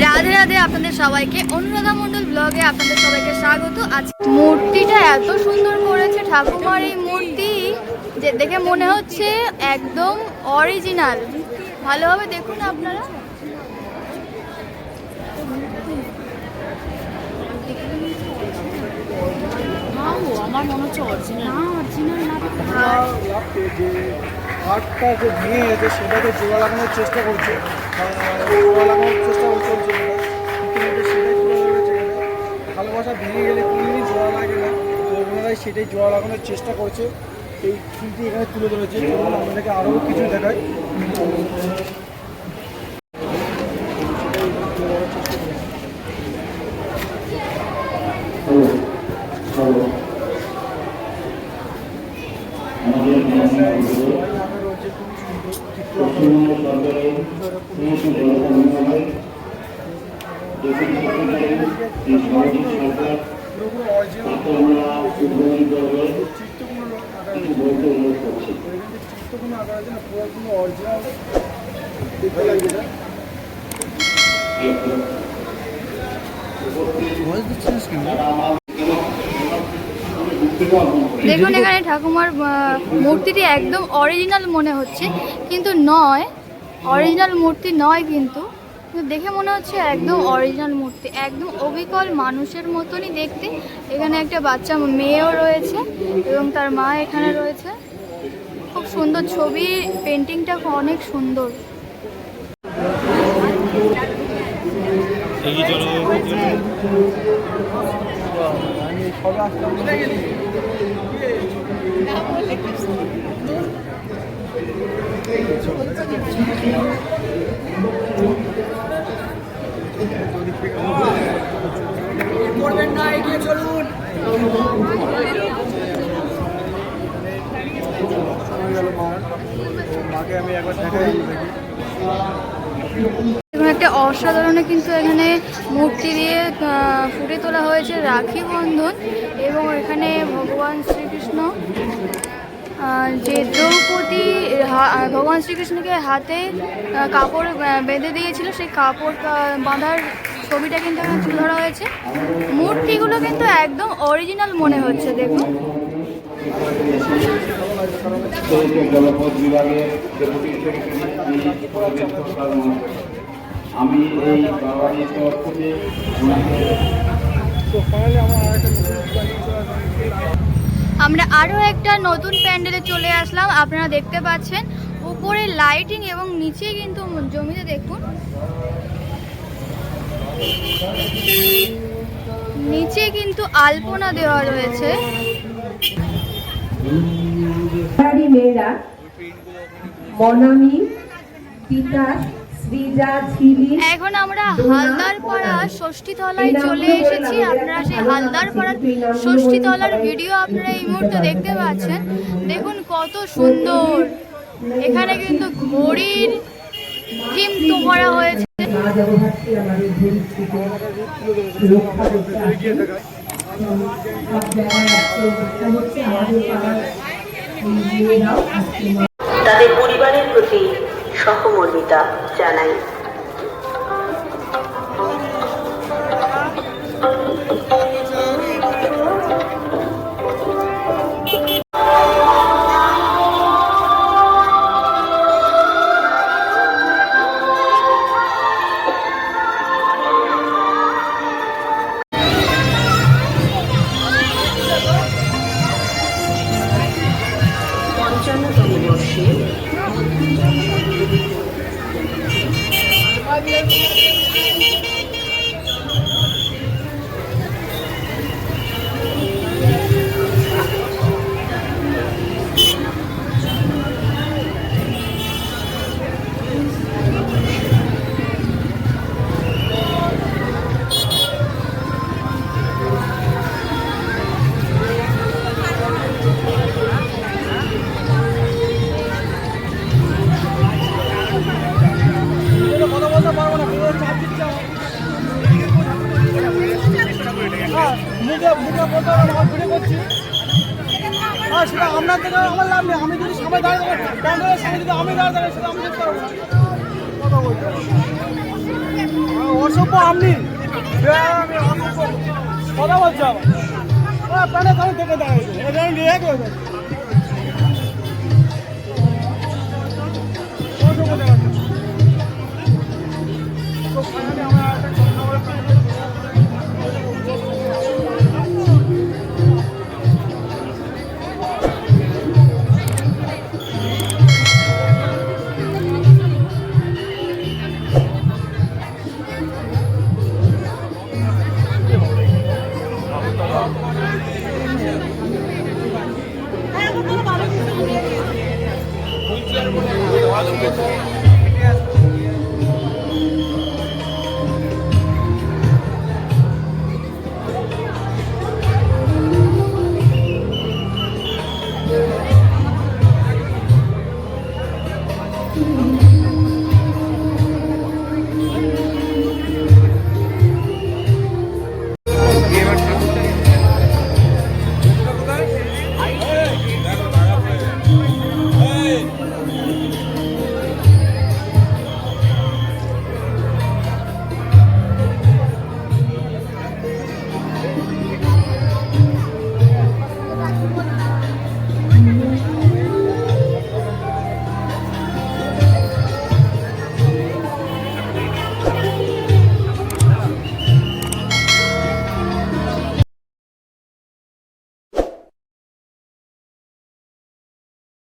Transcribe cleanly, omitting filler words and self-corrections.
রাধে রাধে আপনাদের সবাইকে অনুরাধা মণ্ডল ব্লগে আপনাদের সবাইকে স্বাগত। আজ মূর্তিটা এত সুন্দর করেছে ঠাকুমার এই মূর্তি যে দেখে মনে হচ্ছে একদম অরিজিনাল। ভালোভাবে দেখুন আপনারা। আমার মনে হচ্ছে অরিজিনাল না হাটটা যে ভেঙে গেছে সেটাকে জোড়া লাগানোর চেষ্টা করছে, জোড়া লাগানোর চেষ্টা চলছে। ভালোবাসা ভেঙে গেলে কোনোদিনই জোড়া লাগে না, তো ওনারাই সেটাই জোড়া লাগানোর চেষ্টা করছে। এই ফুলটি এখানে তুলে ধরেছে, চলুন আপনাদেরকে আরও কিছু দেখায়। দেখুন এখানে ঠাকুমার মূর্তিটি একদম অরিজিনাল মনে হচ্ছে, কিন্তু নয়, অরিজিনাল মূর্তি নয়, কিন্তু দেখে মনে হচ্ছে একদম অরিজিনাল মূর্তি, একদম অবিকল মানুষের মতনই দেখতে। এখানে একটা বাচ্চা মেয়েও রয়েছে এবং তার মা এখানে রয়েছে। খুব সুন্দর ছবি, পেন্টিংটা অনেক সুন্দর। করবেন না, এগিয়ে চলুন। মাকে আমি একবার দেখাই। একটা অসাধারণ কিন্তু এখানে মূর্তি দিয়ে ফুটে তোলা হয়েছে রাখি বন্ধন, এবং এখানে ভগবান শ্রীকৃষ্ণ যে দ্রৌপদী ভগবান শ্রীকৃষ্ণকে হাতে কাপড় বেঁধে দিয়েছিল, সেই কাপড় বাঁধার ছবিটা কিন্তু এখানে তুলে ধরা হয়েছে। মূর্তিগুলো কিন্তু একদম অরিজিনাল মনে হচ্ছে। দেখুন আমি এই বাবাজি তরফ থেকে আমরা আরও একটা নতুন প্যান্ডেলে চলে আসলাম। আপনারা দেখতে পাচ্ছেন উপরে লাইটিং এবং নিচে কিন্তু জমিতে দেখুন, নিচে কিন্তু আলপনা দেওয়া রয়েছে। মেয়েরা মনামি পিতা এখন আমরা হালদারপাড়া ষষ্ঠীতলায় চলে এসেছি। আপনারা সেই হালদারপাড়ার ষষ্ঠীতলার ভিডিও আপনারা এই মুহূর্তে দেখতে পাচ্ছেন। দেখুন কত সুন্দর, এখানে কিন্তু ঘড়ির থিম তো করা হয়েছে। তাদের পরিবারের প্রতি সহমর্মিতা জানাই। সেটা আপনার থেকে আমার লাভ নেই। আমি যদি সবাই দাঁড়িয়ে প্যান্ডেলের সামনে যদি আমি দাঁড়িয়ে সেটা আমি দেখতে পারবো না। কথা বলতে অসভ্য অসভ্য আপনি আমি অসভ্য কথা বলছি আমার প্রাণের কারণ থেকে দাঁড়াইছে এটা আমি নিয়ে গেছে অসভ্য দেখাচ্ছে তো ফাইনালি আমরা একটা